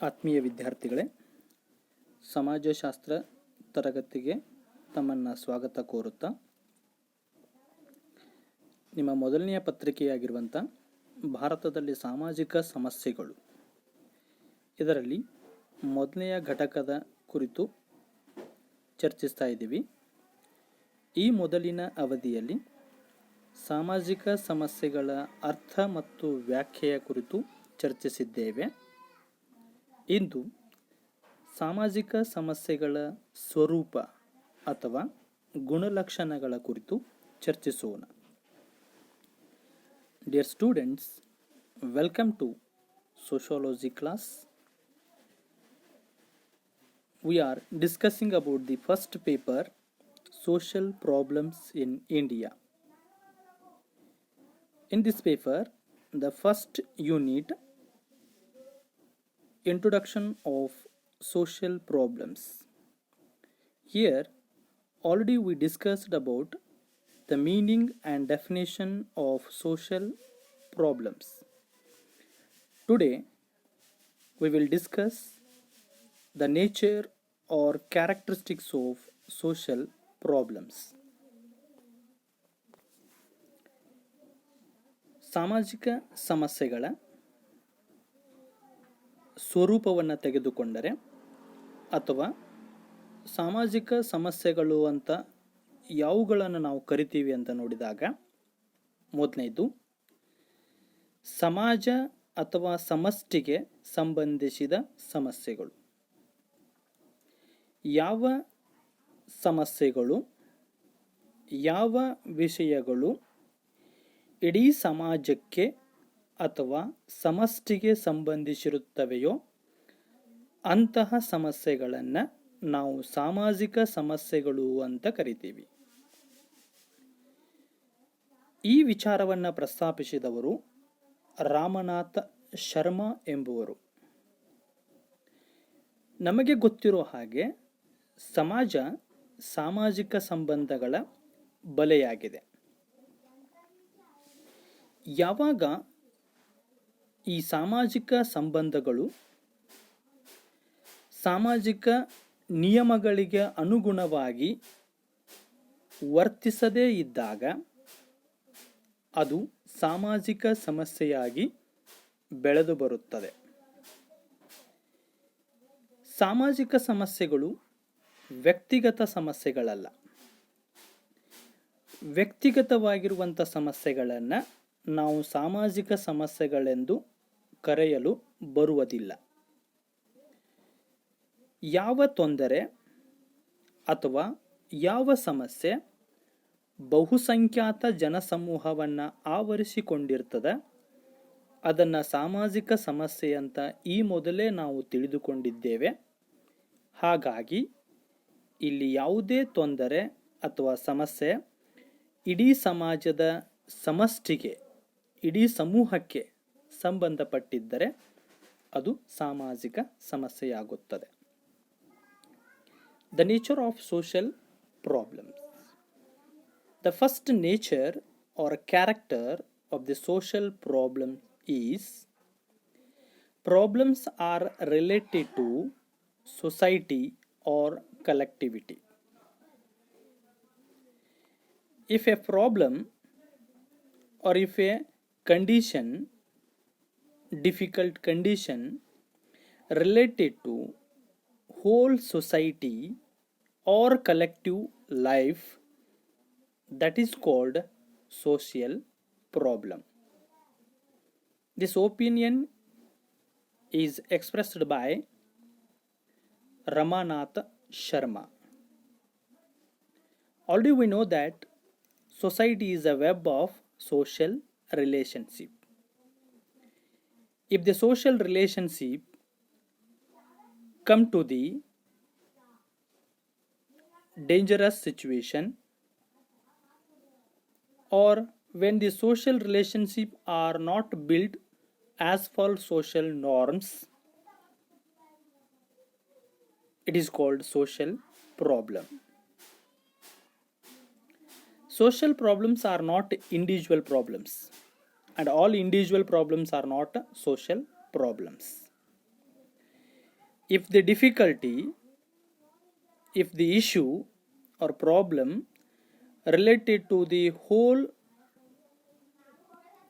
ಆತ್ಮೀಯ ವಿದ್ಯಾರ್ಥಿಗಳೇ, ಸಮಾಜಶಾಸ್ತ್ರ ತರಗತಿಗೆ ತಮ್ಮನ್ನು ಸ್ವಾಗತ ಕೋರುತ್ತಾ ನಿಮ್ಮ ಮೊದಲನೆಯ ಪತ್ರಿಕೆಯಾಗಿರುವಂಥ ಭಾರತದಲ್ಲಿ ಸಾಮಾಜಿಕ ಸಮಸ್ಯೆಗಳು ಇದರಲ್ಲಿ ಮೊದಲನೆಯ ಘಟಕದ ಕುರಿತು ಚರ್ಚಿಸ್ತಾ ಇದ್ದೀವಿ. ಈ ಮೊದಲಿನ ಅವಧಿಯಲ್ಲಿ ಸಾಮಾಜಿಕ ಸಮಸ್ಯೆಗಳ ಅರ್ಥ ಮತ್ತು ವ್ಯಾಖ್ಯೆಯ ಕುರಿತು ಚರ್ಚಿಸಿದ್ದೇವೆ. ಇಂದು ಸಾಮಾಜಿಕ ಸಮಸ್ಯೆಗಳ ಸ್ವರೂಪ ಅಥವಾ ಗುಣಲಕ್ಷಣಗಳ ಕುರಿತು ಚರ್ಚಿಸೋಣ. Dear students, welcome to sociology class. We are discussing about the first paper, social problems in India. In this paper, the first unit, introduction of social problems. Here already we discussed about the meaning and definition of social problems. Today we will discuss the nature or characteristics of social problems. ಸಾಮಾಜಿಕ ಸಮಸ್ಯೆಗಳ ಸ್ವರೂಪವನ್ನು ತೆಗೆದುಕೊಂಡರೆ ಅಥವಾ ಸಾಮಾಜಿಕ ಸಮಸ್ಯೆಗಳು ಅಂತ ಯಾವುಗಳನ್ನು ನಾವು ಕರಿತೀವಿ ಅಂತ ನೋಡಿದಾಗ, ಮೊದಲನೇದು ಸಮಾಜ ಅಥವಾ ಸಮಷ್ಟಿಗೆ ಸಂಬಂಧಿಸಿದ ಸಮಸ್ಯೆಗಳು. ಯಾವ ಸಮಸ್ಯೆಗಳು, ಯಾವ ವಿಷಯಗಳು ಇಡೀ ಸಮಾಜಕ್ಕೆ ಅಥವಾ ಸಮಷ್ಟಿಗೆ ಸಂಬಂಧಿಸಿರುತ್ತವೆಯೋ ಅಂತಹ ಸಮಸ್ಯೆಗಳನ್ನು ನಾವು ಸಾಮಾಜಿಕ ಸಮಸ್ಯೆಗಳು ಅಂತ ಕರಿತೀವಿ. ಈ ವಿಚಾರವನ್ನು ಪ್ರಸ್ತಾಪಿಸಿದವರು ರಾಮನಾಥ ಶರ್ಮಾ ಎಂಬುವರು. ನಮಗೆ ಗೊತ್ತಿರೋ ಹಾಗೆ ಸಮಾಜ ಸಾಮಾಜಿಕ ಸಂಬಂಧಗಳ ಬಲೆಯಾಗಿದೆ. ಯಾವಾಗ ಈ ಸಾಮಾಜಿಕ ಸಂಬಂಧಗಳು ಸಾಮಾಜಿಕ ನಿಯಮಗಳಿಗೆ ಅನುಗುಣವಾಗಿ ವರ್ತಿಸದೇ ಇದ್ದಾಗ ಅದು ಸಾಮಾಜಿಕ ಸಮಸ್ಯೆಯಾಗಿ ಬೆಳೆದು ಬರುತ್ತದೆ. ಸಾಮಾಜಿಕ ಸಮಸ್ಯೆಗಳು ವ್ಯಕ್ತಿಗತ ಸಮಸ್ಯೆಗಳಲ್ಲ. ವ್ಯಕ್ತಿಗತವಾಗಿರುವಂಥ ಸಮಸ್ಯೆಗಳನ್ನು ನಾವು ಸಾಮಾಜಿಕ ಸಮಸ್ಯೆಗಳೆಂದು ಕರೆಯಲು ಬರುವುದಿಲ್ಲ. ಯಾವ ತೊಂದರೆ ಅಥವಾ ಯಾವ ಸಮಸ್ಯೆ ಬಹುಸಂಖ್ಯಾತ ಜನಸಮೂಹವನ್ನು ಆವರಿಸಿಕೊಂಡಿರ್ತದೆ, ಅದನ್ನು ಸಾಮಾಜಿಕ ಸಮಸ್ಯೆ ಅಂತ ಈ ಮೊದಲೇ ನಾವು ತಿಳಿದುಕೊಂಡಿದ್ದೇವೆ. ಹಾಗಾಗಿ ಇಲ್ಲಿ ಯಾವುದೇ ತೊಂದರೆ ಅಥವಾ ಸಮಸ್ಯೆ ಇಡೀ ಸಮಾಜದ ಸಮಷ್ಟಿಗೆ, ಇಡೀ ಸಮೂಹಕ್ಕೆ ಸಂಬಂಧಪಟ್ಟಿದ್ದರೆ ಅದು ಸಾಮಾಜಿಕ ಸಮಸ್ಯೆಯಾಗುತ್ತದೆ. The nature of social problems. The first nature or character of the social problem is problems are related to society or collectivity. If a problem or if a condition, difficult condition related to whole society or collective life, that is called social problem. This opinion is expressed by Ramanatha Sharma. Already we know that society is a web of social relationship. If the social relationship come to the dangerous situation, or when the social relationship are not built as per social norms, it is called social problem. Social problems are not individual problems, and all individual problems are not social problems. if the difficulty, if the issue or problem related to the whole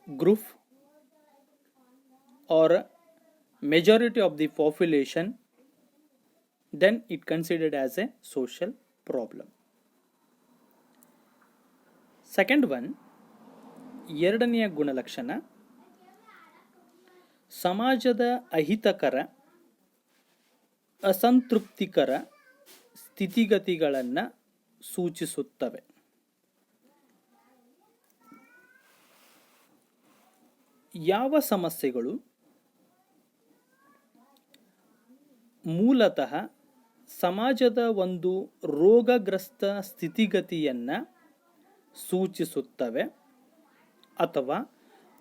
group or majority of the population, then it considered as a social problem. Second one, ಎರಡನೆಯ ಗುಣಲಕ್ಷಣ ಸಮಾಜದ ಅಹಿತಕರ ಅಸಂತೃಪ್ತಿಕರ ಸ್ಥಿತಿಗತಿಗಳನ್ನು ಸೂಚಿಸುತ್ತವೆ. ಯಾವ ಸಮಸ್ಯೆಗಳು ಮೂಲತಃ ಸಮಾಜದ ಒಂದು ರೋಗಗ್ರಸ್ತ ಸ್ಥಿತಿಗತಿಯನ್ನು ಸೂಚಿಸುತ್ತವೆ ಅಥವಾ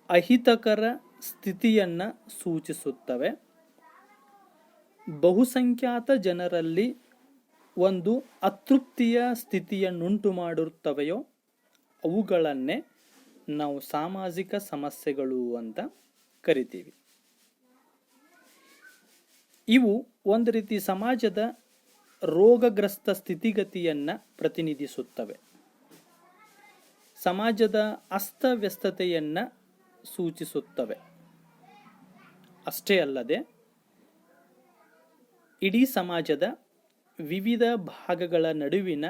ಅಹಿತಕರ ಸ್ಥಿತಿಯನ್ನು ಸೂಚಿಸುತ್ತವೆ, ಬಹುಸಂಖ್ಯಾತ ಜನರಲ್ಲಿ ಒಂದು ಅತೃಪ್ತಿಯ ಸ್ಥಿತಿಯನ್ನುಂಟು ಮಾಡುತ್ತವೆಯೋ ಅವುಗಳನ್ನೇ ನಾವು ಸಾಮಾಜಿಕ ಸಮಸ್ಯೆಗಳು ಅಂತ ಕರಿತೀವಿ. ಇವು ಒಂದು ರೀತಿ ಸಮಾಜದ ರೋಗಗ್ರಸ್ತ ಸ್ಥಿತಿಗತಿಯನ್ನು ಪ್ರತಿನಿಧಿಸುತ್ತವೆ, ಸಮಾಜದ ಅಸ್ತವ್ಯಸ್ತತೆಯನ್ನು ಸೂಚಿಸುತ್ತವೆ. ಅಷ್ಟೇ ಅಲ್ಲದೆ ಇಡೀ ಸಮಾಜದ ವಿವಿಧ ಭಾಗಗಳ ನಡುವಿನ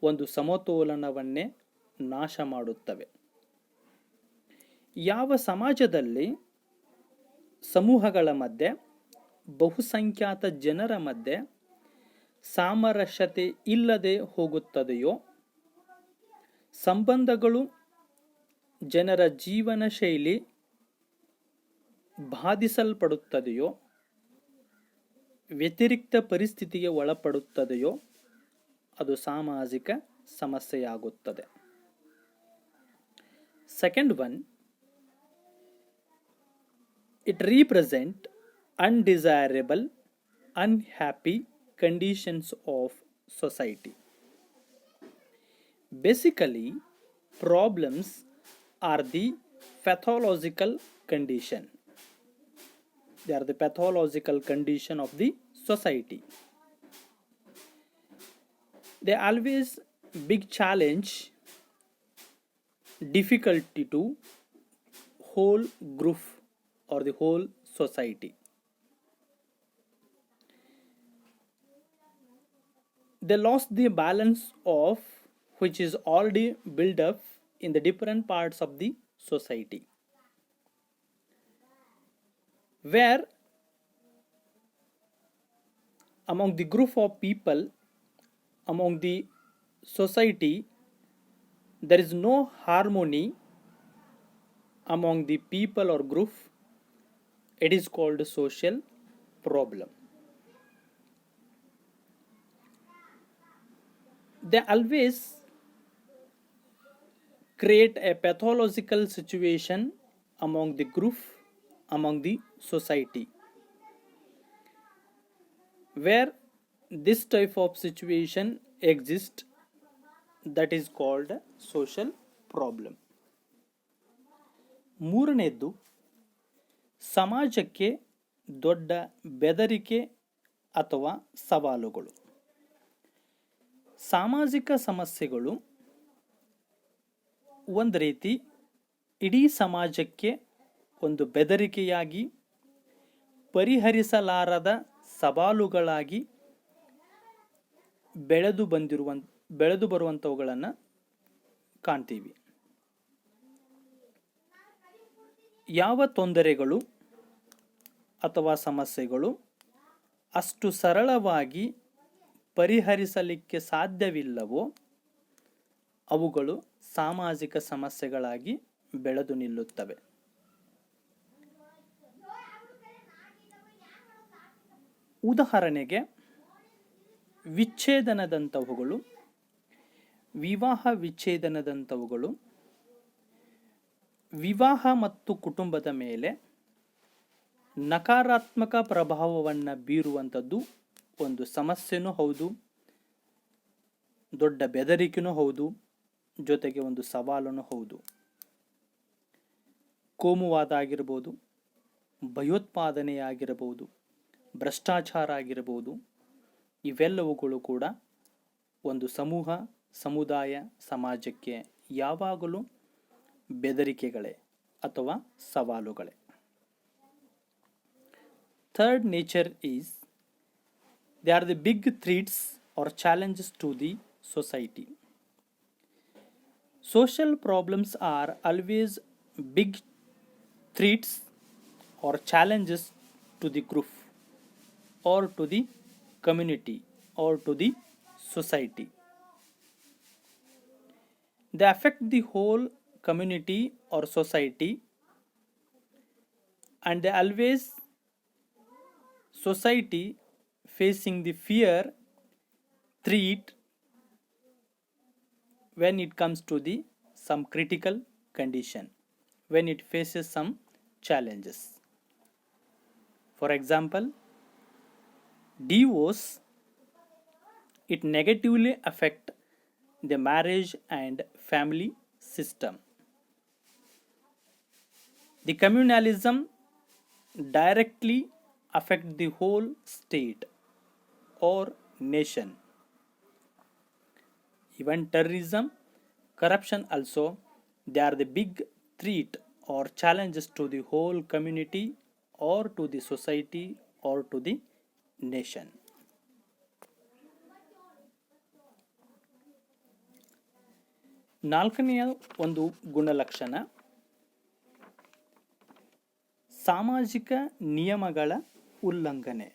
ಒಂದು ಸಮತೋಲನವನ್ನೇ ನಾಶ ಮಾಡುತ್ತವೆ. ಯಾವ ಸಮಾಜದಲ್ಲಿ ಸಮೂಹಗಳ ಮಧ್ಯೆ, ಬಹುಸಂಖ್ಯಾತ ಜನರ ಮಧ್ಯೆ ಸಾಮರಸ್ಯತೆ ಇಲ್ಲದೆ ಹೋಗುತ್ತದೆಯೋ, ಸಂಬಂಧಗಳು, ಜನರ ಜೀವನ ಶೈಲಿ ಬಾಧಿಸಲ್ಪಡುತ್ತದೆಯೋ, ವ್ಯತಿರಿಕ್ತ ಪರಿಸ್ಥಿತಿಗೆ ಒಳಪಡುತ್ತದೆಯೋ ಅದು ಸಾಮಾಜಿಕ ಸಮಸ್ಯೆಯಾಗುತ್ತದೆ. Second one, it represent undesirable, unhappy conditions of society. Basically, problems are the pathological condition. They are the pathological condition of the society. They always big challenge, difficulty to whole group or the whole society. They lost the balance of which is already built up in the different parts of the society, where among the group of people, among the society, there is no harmony among the people or group. It is called a social problem. They always create a pathological situation among the group, among the society, where this type of situation exists, that is called a social problem. ಮೂರನೇದ್ದು, ಸಮಾಜಕ್ಕೆ ದೊಡ್ಡ ಬೆದರಿಕೆ ಅಥವಾ ಸವಾಲುಗಳು. ಸಾಮಾಜಿಕ ಸಮಸ್ಯೆಗಳು ಒಂದು ರೀತಿ ಇಡೀ ಸಮಾಜಕ್ಕೆ ಒಂದು ಬೆದರಿಕೆಯಾಗಿ, ಪರಿಹರಿಸಲಾರದ ಸವಾಲುಗಳಾಗಿ ಬೆಳೆದು ಬರುವಂಥವುಗಳನ್ನು ಕಾಣ್ತೀವಿ. ಯಾವ ತೊಂದರೆಗಳು ಅಥವಾ ಸಮಸ್ಯೆಗಳು ಅಷ್ಟು ಸರಳವಾಗಿ ಪರಿಹರಿಸಲಿಕ್ಕೆ ಸಾಧ್ಯವಿಲ್ಲವೋ ಅವುಗಳು ಸಾಮಾಜಿಕ ಸಮಸ್ಯೆಗಳಾಗಿ ಬೆಳೆದು ನಿಲ್ಲುತ್ತವೆ. ಉದಾಹರಣೆಗೆ ವಿಚ್ಛೇದನದಂಥವುಗಳು, ವಿವಾಹ ವಿಚ್ಛೇದನದಂಥವುಗಳು ವಿವಾಹ ಮತ್ತು ಕುಟುಂಬದ ಮೇಲೆ ನಕಾರಾತ್ಮಕ ಪ್ರಭಾವವನ್ನು ಬೀರುವಂಥದ್ದು ಒಂದು ಸಮಸ್ಯೆನೂ ಹೌದು, ದೊಡ್ಡ ಬೆದರಿಕೆನೂ ಹೌದು, ಜೊತೆಗೆ ಒಂದು ಸವಾಲೂ ಹೌದು. ಕೋಮುವಾದ ಆಗಿರ್ಬೋದು, ಭಯೋತ್ಪಾದನೆಯಾಗಿರಬಹುದು, ಭ್ರಷ್ಟಾಚಾರ ಆಗಿರಬಹುದು, ಇವೆಲ್ಲವುಗಳು ಕೂಡ ಒಂದು ಸಮೂಹ, ಸಮುದಾಯ, ಸಮಾಜಕ್ಕೆ ಯಾವಾಗಲೂ ಬೆದರಿಕೆಗಳೇ ಅಥವಾ ಸವಾಲುಗಳೇ. Third nature is they are the big threats or challenges to the society. Social problems are always big threats or challenges to the group or to the community or to the society. They affect the whole community or society, and they always society facing the fear, threat when it comes to the some critical condition, when it faces some challenges. For example, divorce, it negatively affect the marriage and family system. The communalism directly affect the whole state or nation. Even terrorism, corruption also, they are the big threat or challenges to the whole community or to the society or to the nation. ನಾಲ್ಕನೆಯ ಒಂದು ಗುಣಲಕ್ಷಣ ಸಾಮಾಜಿಕ ನಿಯಮಗಳ ಉಲ್ಲಂಘನೆ.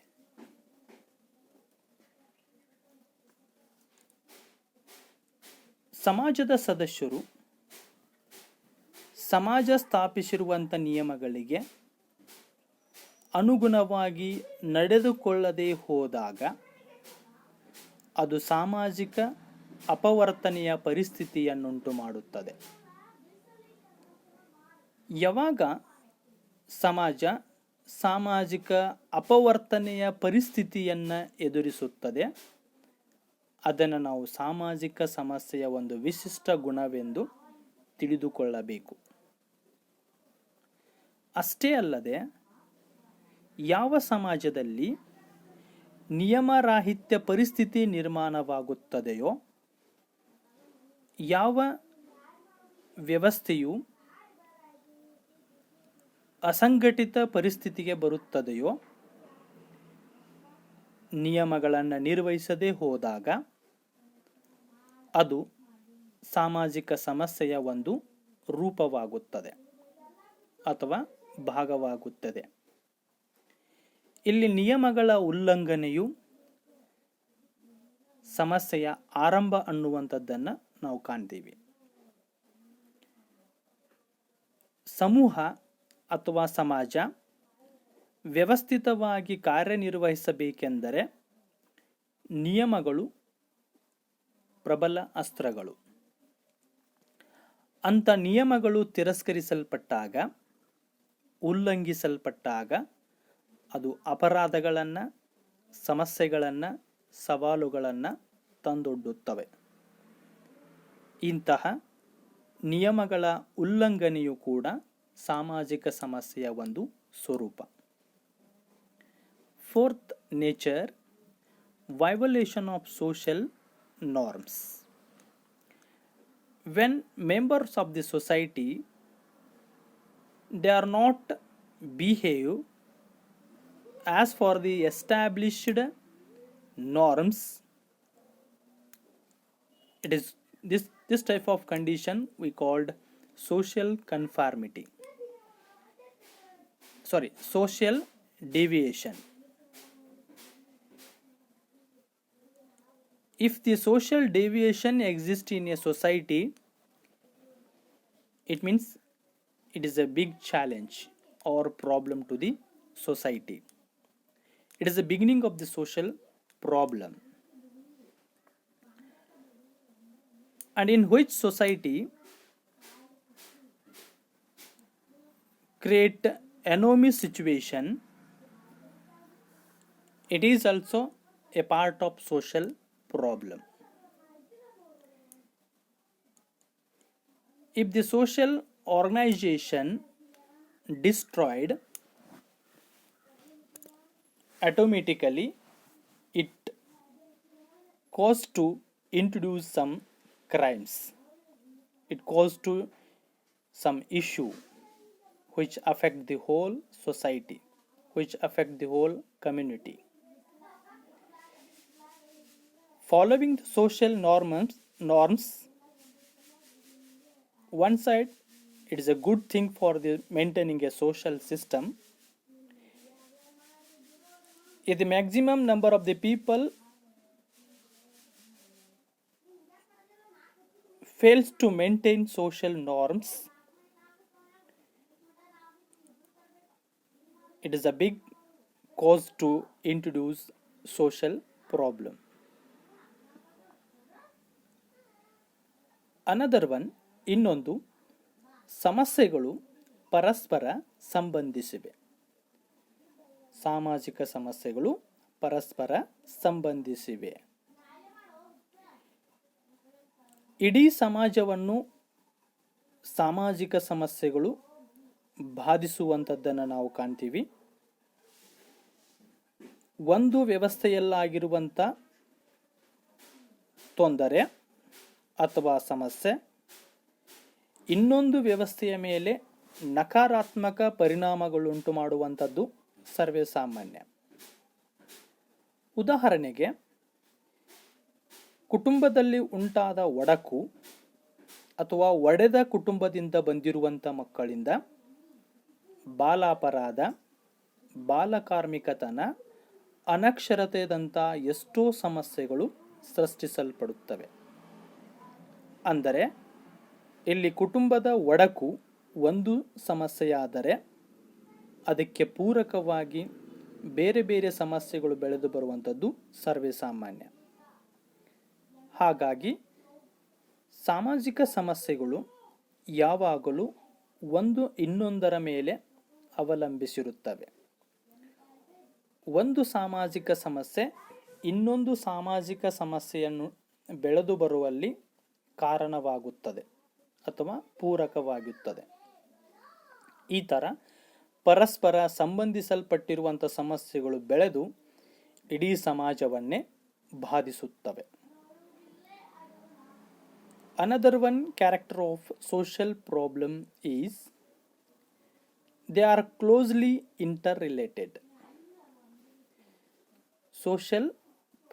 ಸಮಾಜದ ಸದಸ್ಯರು ಸಮಾಜ ಸ್ಥಾಪಿಸಿರುವಂಥ ನಿಯಮಗಳಿಗೆ ಅನುಗುಣವಾಗಿ ನಡೆದುಕೊಳ್ಳದೆ ಹೋದಾಗ ಅದು ಸಾಮಾಜಿಕ ಅಪವರ್ತನೆಯ ಪರಿಸ್ಥಿತಿಯನ್ನುಂಟು ಮಾಡುತ್ತದೆ. ಯಾವಾಗ ಸಮಾಜ ಸಾಮಾಜಿಕ ಅಪವರ್ತನೆಯ ಪರಿಸ್ಥಿತಿಯನ್ನು ಎದುರಿಸುತ್ತದೆ, ಅದನ್ನು ನಾವು ಸಾಮಾಜಿಕ ಸಮಸ್ಯೆಯ ಒಂದು ವಿಶಿಷ್ಟ ಗುಣವೆಂದು ತಿಳಿದುಕೊಳ್ಳಬೇಕು. ಅಷ್ಟೇ ಅಲ್ಲದೆ, ಯಾವ ಸಮಾಜದಲ್ಲಿ ನಿಯಮರಾಹಿತ್ಯ ಪರಿಸ್ಥಿತಿ ನಿರ್ಮಾಣವಾಗುತ್ತದೆಯೋ, ಯಾವ ವ್ಯವಸ್ಥೆಯು ಅಸಂಘಟಿತ ಪರಿಸ್ಥಿತಿಗೆ ಬರುತ್ತದೆಯೋ, ನಿಯಮಗಳನ್ನು ನಿರ್ವಹಿಸದೇ ಹೋದಾಗ ಅದು ಸಾಮಾಜಿಕ ಸಮಸ್ಯೆಯ ಒಂದು ರೂಪವಾಗುತ್ತದೆ ಅಥವಾ ಭಾಗವಾಗುತ್ತದೆ. ಇಲ್ಲಿ ನಿಯಮಗಳ ಉಲ್ಲಂಘನೆಯು ಸಮಸ್ಯೆಯ ಆರಂಭ ಅನ್ನುವಂಥದ್ದನ್ನು ನಾವು ಕಾಣ್ತೀವಿ. ಸಮೂಹ ಅಥವಾ ಸಮಾಜ ವ್ಯವಸ್ಥಿತವಾಗಿ ಕಾರ್ಯನಿರ್ವಹಿಸಬೇಕೆಂದರೆ ನಿಯಮಗಳು ಪ್ರಬಲ ಅಸ್ತ್ರಗಳು. ಅಂಥ ನಿಯಮಗಳು ತಿರಸ್ಕರಿಸಲ್ಪಟ್ಟಾಗ, ಉಲ್ಲಂಘಿಸಲ್ಪಟ್ಟಾಗ ಅದು ಅಪರಾಧಗಳನ್ನು, ಸಮಸ್ಯೆಗಳನ್ನು, ಸವಾಲುಗಳನ್ನು ತಂದೊಡ್ಡುತ್ತವೆ. ಇಂತಹ ನಿಯಮಗಳ ಉಲ್ಲಂಘನೆಯು ಕೂಡ ಸಾಮಾಜಿಕ ಸಮಸ್ಯೆಯ ಒಂದು ಸ್ವರೂಪ. Fourth nature, violation of social norms. When members of the society they are not behave as for the established norms, it is this type of condition we called social conformity. Social deviation. If the social deviation exists in a society, it means it is a big challenge or problem to the society. It is the beginning of the social problem. And in which society create enormous situation, it is also a part of social problem. If the social organization destroyed automatically it cause to introduce some crimes. It cause to some issue which affect the whole society, which affect the whole community. Following the social norms, one side it is a good thing for the maintaining a social system. If the maximum number of the people fails to maintain social norms, it is a big cause to introduce social problem. Another one, ಇನ್ನೊಂದು, ಸಮಸ್ಯೆಗಳು ಪರಸ್ಪರ ಸಂಬಂಧಿಸಿವೆ. ಸಾಮಾಜಿಕ ಸಮಸ್ಯೆಗಳು ಪರಸ್ಪರ ಸಂಬಂಧಿಸಿವೆ. ಇಡೀ ಸಮಾಜವನ್ನು ಸಾಮಾಜಿಕ ಸಮಸ್ಯೆಗಳು ಬಾಧಿಸುವಂಥದ್ದನ್ನು ನಾವು ಕಾಣ್ತೀವಿ. ಒಂದು ವ್ಯವಸ್ಥೆಯಲ್ಲಾಗಿರುವಂಥ ತೊಂದರೆ ಅಥವಾ ಸಮಸ್ಯೆ ಇನ್ನೊಂದು ವ್ಯವಸ್ಥೆಯ ಮೇಲೆ ನಕಾರಾತ್ಮಕ ಪರಿಣಾಮಗಳುಂಟು ಮಾಡುವಂಥದ್ದು ಸರ್ವೇ ಸಾಮಾನ್ಯ. ಉದಾಹರಣೆಗೆ, ಕುಟುಂಬದಲ್ಲಿ ಉಂಟಾದ ಒಡಕು ಅಥವಾ ಒಡೆದ ಕುಟುಂಬದಿಂದ ಬಂದಿರುವಂಥ ಮಕ್ಕಳಿಂದ ಬಾಲಾಪರಾಧ, ಬಾಲಕಾರ್ಮಿಕತನ, ಅನಕ್ಷರತೆದಂಥ ಎಷ್ಟೋ ಸಮಸ್ಯೆಗಳು ಸೃಷ್ಟಿಸಲ್ಪಡುತ್ತವೆ. ಅಂದರೆ ಇಲ್ಲಿ ಕುಟುಂಬದ ಒಡಕು ಒಂದು ಸಮಸ್ಯೆಯಾದರೆ ಅದಕ್ಕೆ ಪೂರಕವಾಗಿ ಬೇರೆ ಬೇರೆ ಸಮಸ್ಯೆಗಳು ಬೆಳೆದು ಬರುವಂಥದ್ದು ಸರ್ವೇ ಸಾಮಾನ್ಯ. ಹಾಗಾಗಿ ಸಾಮಾಜಿಕ ಸಮಸ್ಯೆಗಳು ಯಾವಾಗಲೂ ಒಂದು ಇನ್ನೊಂದರ ಮೇಲೆ ಅವಲಂಬಿಸಿರುತ್ತವೆ. ಒಂದು ಸಾಮಾಜಿಕ ಸಮಸ್ಯೆ ಇನ್ನೊಂದು ಸಾಮಾಜಿಕ ಸಮಸ್ಯೆಯನ್ನು ಬೆಳೆದು ಬರುವಲ್ಲಿ ಕಾರಣವಾಗುತ್ತದೆ ಅಥವಾ ಪೂರಕವಾಗುತ್ತದೆ. ಈ ಥರ ಪರಸ್ಪರ ಸಂಬಂಧಿಸಲ್ಪಟ್ಟಿರುವಂಥ ಸಮಸ್ಯೆಗಳು ಬೆಳೆದು ಇಡೀ ಸಮಾಜವನ್ನೇ ಬಾಧಿಸುತ್ತವೆ. Another one character of social problem is they are closely interrelated. Social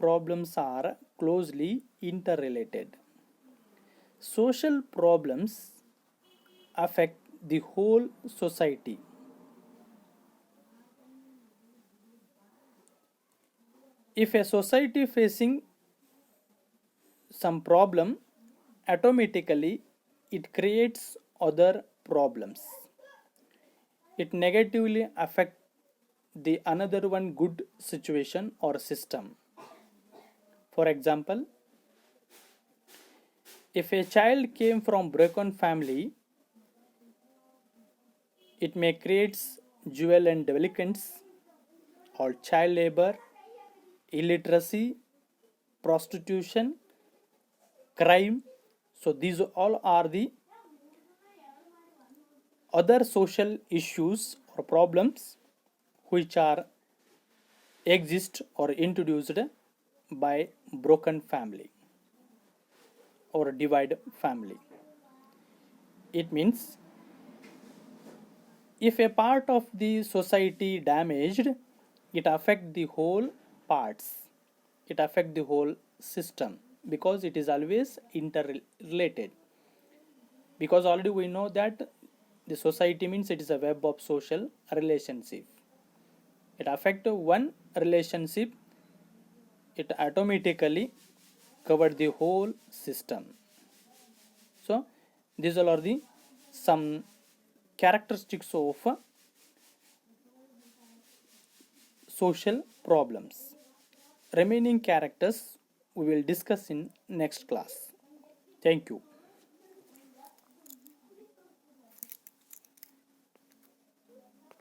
problems are closely interrelated. Social problems affect the whole society. If a society facing some problem, automatically it creates other problems. It negatively affect the another one good situation or system. For example, if a child came from broken family, it may create jewel and delinquents or child labor, illiteracy, prostitution, crime. So these all are the other social issues or problems which are exist or introduced by broken family or divided family. It means if a part of the society damaged, it affect the whole parts, it affect the whole system, because it is always interrelated. Because already we know that the society means it is a web of social relationship. It affect one relationship, it automatically covered the whole system. So these all are the some characteristics of social problems. Remaining characters we will discuss in next class. Thank you.